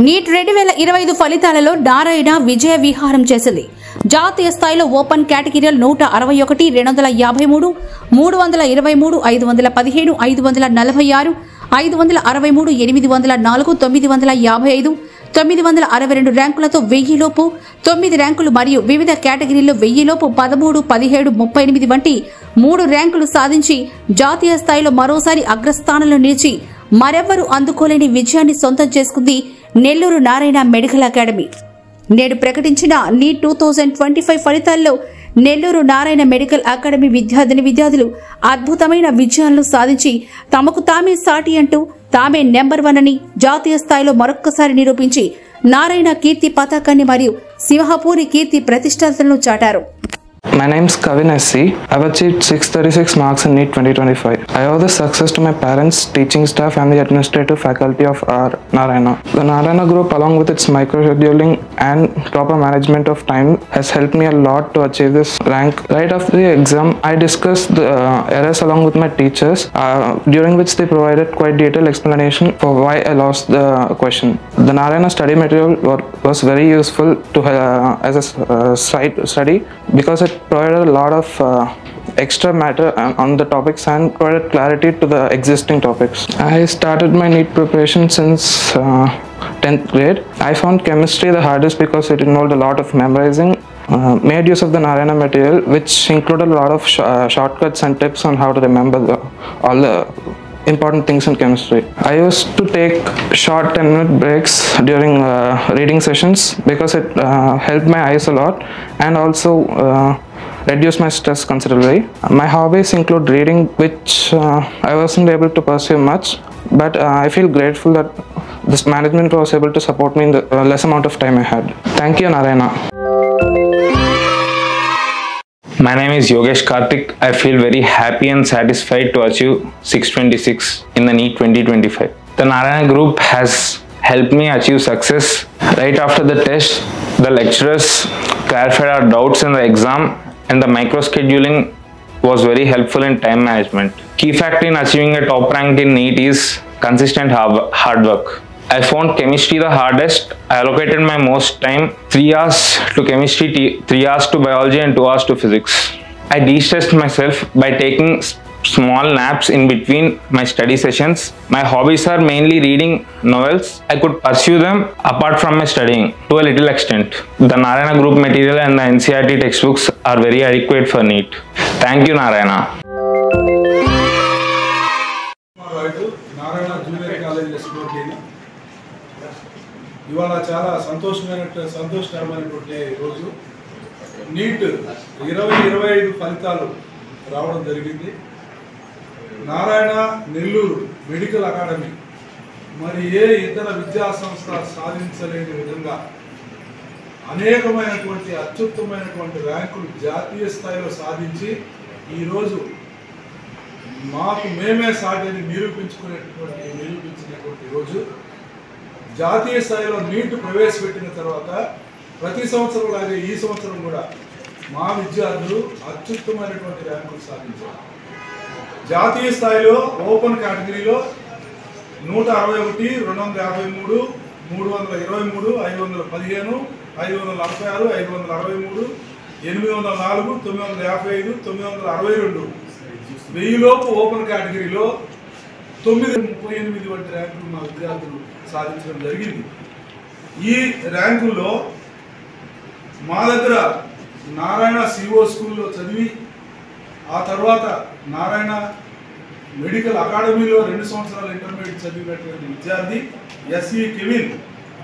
Neat 2025 ఫలితాలలో నారాయణ విజయ విహారం చేసింది. జాతీయ స్థాయిలో ఓపెన్ కేటగిరీలో 161, 253, 323, 517, 546, 563, 804, 955, 962 ర్యాంకులతో 1000 లోపు 9 ర్యాంకులు మరియు వివిధ కేటగిరీల్లో 1000 లోపు 13, 17, 38 వంటి 3 ర్యాంకులు సాధించి జాతీయ స్థాయిలో మరోసారి అగ్రస్థానంలో నిలిచి మరెవ్వరూ అందుకోలేని విజయాన్ని సొంతం చేసుకుంది నెల్లూరు నారాయణ మెడికల్ అకాడమీ. నేడు ప్రకటించిన నీట్ 2025 ఫలితాల్లో నెల్లూరు నారాయణ మెడికల్ అకాడమీ విద్యార్థులు అద్భుతమైన విజయాలను సాధించి తమకు తామే సాటి అంటూ తామే నెంబర్ 1 అని జాతీయ స్థాయిలో మరొక్కసారి నిరూపించి నారాయణ కీర్తి పతాకాన్ని మరియు సింహపూరి కీర్తి ప్రతిష్టలను చాటారు. My name is Kavin SC. I have achieved 636 marks in NEET 2025. I owe this success to my parents, teaching staff and the administrative faculty of our Narayana. The Narayana group, along with its microscheduling and proper management of time, has helped me a lot to achieve this rank. Right after the exam, I discussed the errors along with my teachers, during which they provided quite detailed explanation for why I lost the question. The Narayana study material was very useful to as a study because it provided a lot of extra matter on the topics and provided clarity to the existing topics. I started my NEET preparation since 10th grade. I found chemistry the hardest because it involved a lot of memorizing. Made use of the Narayana material, which included a lot of shortcuts and tips on how to remember all the important things in chemistry. I used to take short 10-minute breaks during reading sessions because it helped my eyes a lot and also reduce my stress considerably. My hobbies include reading, which I wasn't able to pursue much, but I feel grateful that this management was able to support me in the less amount of time I had. Thank you, Narayana. My name is Yogesh Karthik. I feel very happy and satisfied to achieve 626 in the NEET 2025. The Narayana group has helped me achieve success. Right after the test, the lecturers clarified our doubts in the exam and the microscheduling was very helpful in time management. Key factor in achieving a top rank in NEET is consistent hard work. I found chemistry the hardest. I allocated my most time, 3 hours to chemistry, 3 hours to biology and 2 hours to physics. I de-stressed myself by taking small naps in between my study sessions. My hobbies are mainly reading novels. I could pursue them apart from my studying to a little extent. The Narayana group material and the NCERT textbooks are very adequate for NEET. Thank you, Narayana. ఇవాళ చాలా సంతోషకరమైనటువంటి రోజు. Neat 2025 ఫలితాలు రావడం జరిగింది. Narayana Nellore medical academy మరి ఏ ఇతర విద్యా సంస్థ సాధించలేని విధంగా అనేకమైనటువంటి అత్యుత్తమైనటువంటి ర్యాంకులు జాతీయ స్థాయిలో సాధించి ఈరోజు మాకు మేమే సాటిని నిరూపించినటువంటి రోజు. జాతీయ స్థాయిలో నీట్ ప్రవేశపెట్టిన తర్వాత ప్రతి సంవత్సరం లాగే ఈ సంవత్సరం కూడా మా విద్యార్థులు అత్యుత్తమైనటువంటి ర్యాంకులు సాధించారు. జాతీయ స్థాయిలో ఓపెన్ కేటగిరీలో 161, 253, 323, 515, 546, 563, 804, 955, 962 1000 లోపు ఓపెన్ కేటగిరీలో 938 వంటి ర్యాంకులు మా విద్యార్థులు సాధించడం జరిగింది. ఈ ర్యాంకుల్లో మా దగ్గర నారాయణ సిఓ స్కూల్లో చదివి ఆ తర్వాత నారాయణ మెడికల్ అకాడమీలో 2 సంవత్సరాలు ఇంటర్మీడియట్ చదివినటువంటి విద్యార్థి ఎస్ఈ కెవిన్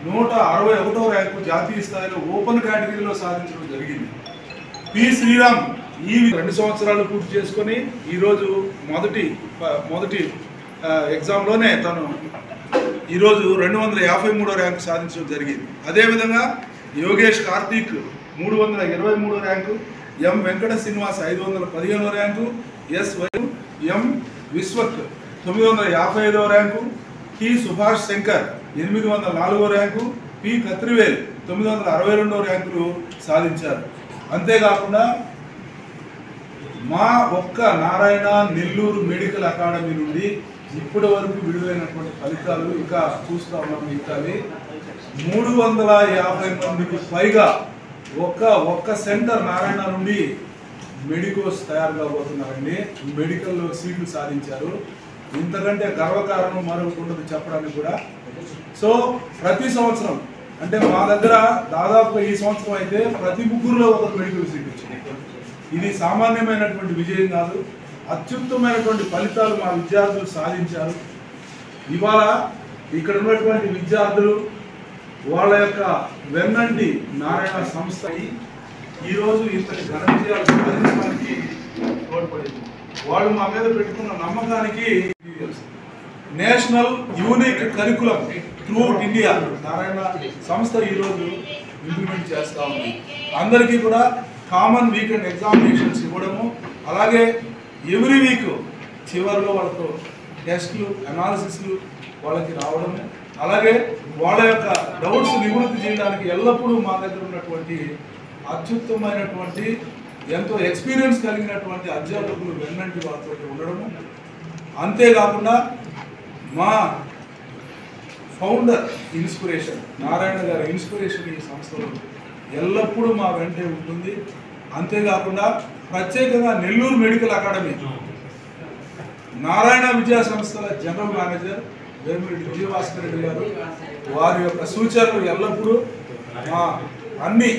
161వ ర్యాంకు జాతీయ స్థాయిలో ఓపెన్ కేటగిరీలో సాధించడం జరిగింది. పి శ్రీరామ్ ఈ 2 సంవత్సరాలు పూర్తి చేసుకొని ఈరోజు మొదటి ఎగ్జామ్లోనే తను ఈరోజు 253వ ర్యాంకు సాధించడం జరిగింది. అదేవిధంగా యోగేష్ కార్తీక్ 323వ ర్యాంకు, ఎం వెంకట శ్రీనివాస్ 515వ ర్యాంకు, ఎం విశ్వక్ 955వ ర్యాంకు, కి సుభాష్ శంకర్ 804వ ర్యాంకు, పి కత్రివేల్ 962వ ర్యాంకులు సాధించారు. అంతేకాకుండా మా ఒక్క నారాయణ నెల్లూరు మెడికల్ అకాడమీ నుండి ఇప్పటి వరకు విడుదలైనటువంటి ఫలితాలు ఇంకా చూస్తూ ఉన్నాం. 350 మందికి పైగా ఒక్క సెంటర్ నారాయణ నుండి మెడికోస్ తయారు కాబోతున్నారండి. మెడికల్లో సీట్లు సాధించారు. ఇంతకంటే గర్వకారణం మరొకటి ఉండదు చెప్పడానికి కూడా. సో ప్రతి సంవత్సరం అంటే మా దగ్గర దాదాపు ఈ సంవత్సరం అయితే ప్రతి ముగ్గురులో ఒక మెడికల్ సీట్ వచ్చింది. ఇది సామాన్యమైనటువంటి విజయం కాదు. అత్యుత్తమైనటువంటి ఫలితాలు మా విద్యార్థులు సాధించారు. ఇవాళ ఇక్కడ ఉన్నటువంటి విద్యార్థులు వాళ్ళ యొక్క వెన్నంటి నారాయణ సంస్థ ఈరోజు ఇంతటి ఘన విజయాలు సాధించడానికి తోడ్పడింది. వాళ్ళు మా మీద పెట్టుకున్న నమ్మకానికి national unique curriculum throughout India Narayana సంస్థ ఈరోజు ఇంప్లిమెంట్ చేస్తూ ఉంది. అందరికీ కూడా కామన్ వీకెండ్ ఎగ్జామినేషన్స్ ఇవ్వడము, అలాగే ఎవ్రీ వీక్ చివరిలో వాళ్ళతో టెస్ట్లు అనాలిసిస్లు వాళ్ళకి రావడము, అలాగే వాళ్ళ యొక్క డౌట్స్ నివృత్తి చేయడానికి ఎల్లప్పుడూ మా దగ్గర ఉన్నటువంటి అత్యుత్తమైనటువంటి ఎంతో ఎక్స్పీరియన్స్ కలిగినటువంటి అధ్యాపకులు వెన్నంటి వాళ్ళతో ఉండడము. అంతేకాకుండా మా ఫౌండర్ ఇన్స్పిరేషన్ నారాయణ గారి ఇన్స్పిరేషన్ ఈ సంస్థలో ఎల్లప్పుడూ మా వెంటే ఉంటుంది. అంతేకాకుండా ప్రత్యేకంగా నెల్లూరు మెడికల్ అకాడమీ నారాయణ విద్యా సంస్థల జనరల్ మేనేజర్ వేమిరెడ్డి విజయభాస్కర్ రెడ్డి గారు వారి యొక్క సూచనలు ఎల్లప్పుడూ మా అన్ని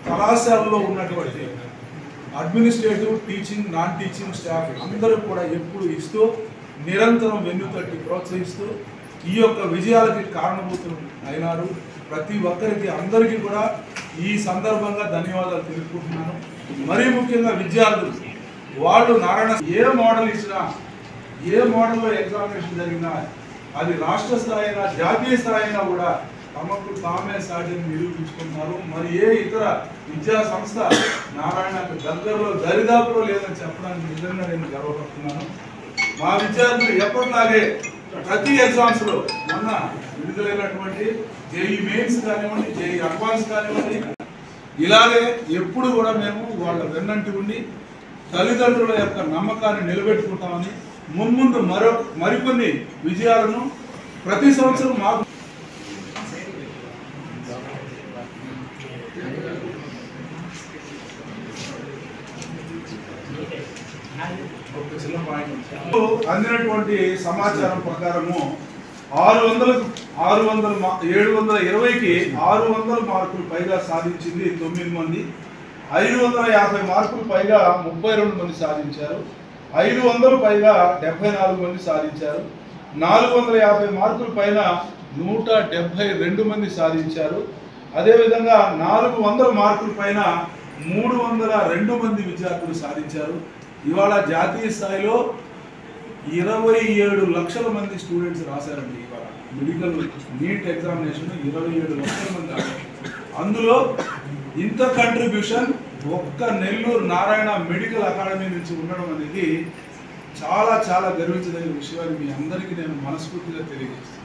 కళాశాలలో ఉన్నటువంటి administrative, teaching, non teaching staff అందరూ కూడా ఎప్పుడు ఇస్తూ నిరంతరం వెన్నుతట్టి ప్రోత్సహిస్తూ ఈ యొక్క విజయాలకి కారణభూతులు అయినారు. ప్రతి ఒక్కరికి అందరికీ కూడా ఈ సందర్భంగా ధన్యవాదాలు తెలుపుకుంటున్నాను. మరీ ముఖ్యంగా విద్యార్థులు వాళ్ళు నారాయణ ఏ మోడల్ ఇచ్చినా, ఏ మోడల్లో ఎగ్జామినేషన్ జరిగినా అది రాష్ట్ర స్థాయి అయినా జాతీయ స్థాయి అయినా కూడా తమకు తామే సాధ్యం నిరూపించుకుంటున్నారు. మరి ఏ ఇతర విద్యా సంస్థ నారాయణకు దగ్గరలో దరిదాపులో లేదని చెప్పడానికి నిజంగా నేను గర్వపడుతున్నాను. మా విద్యార్థులు ఎప్పటిలాగే ప్రతి ఎగ్జామ్స్లో మొన్న విడుదలైనటువంటి జేఈ మెయిన్స్ కానివ్వండి, జేఈ అడ్వాన్స్ కానివ్వండి, ఇలాగే ఎప్పుడు కూడా మేము వాళ్ళ వెన్నంటి ఉండి తల్లిదండ్రుల యొక్క నమ్మకాన్ని నిలబెట్టుకుంటామని మున్ముందు మరికొన్ని విజయాలను ప్రతి సంవత్సరం మాకు అందినటువంటి సమాచారం ప్రకారము 720కి 600 మార్కులు పైగా సాధించింది 9 మంది, 550 మార్కులు పైగా 32 మంది సాధించారు, 500 పైగా 74 మంది సాధించారు, 450 మార్కులు పైన 172 మంది సాధించారు. అదేవిధంగా 400 మార్కుల పైన 302 మంది విద్యార్థులు సాధించారు. ఇవాళ జాతీయ స్థాయిలో 27 లక్షల మంది స్టూడెంట్స్ రాశారండి. ఇవాళ మెడికల్ నీట్ ఎగ్జామినేషన్ 27 లక్షల మంది రాశారు. అందులో ఇంత కంట్రిబ్యూషన్ ఒక్క నెల్లూరు నారాయణ మెడికల్ అకాడమీ నుంచి ఉండడం అనేది చాలా చాలా గర్వించదగిన విషయాన్ని మీ అందరికీ నేను మనస్ఫూర్తిగా తెలియజేస్తాను.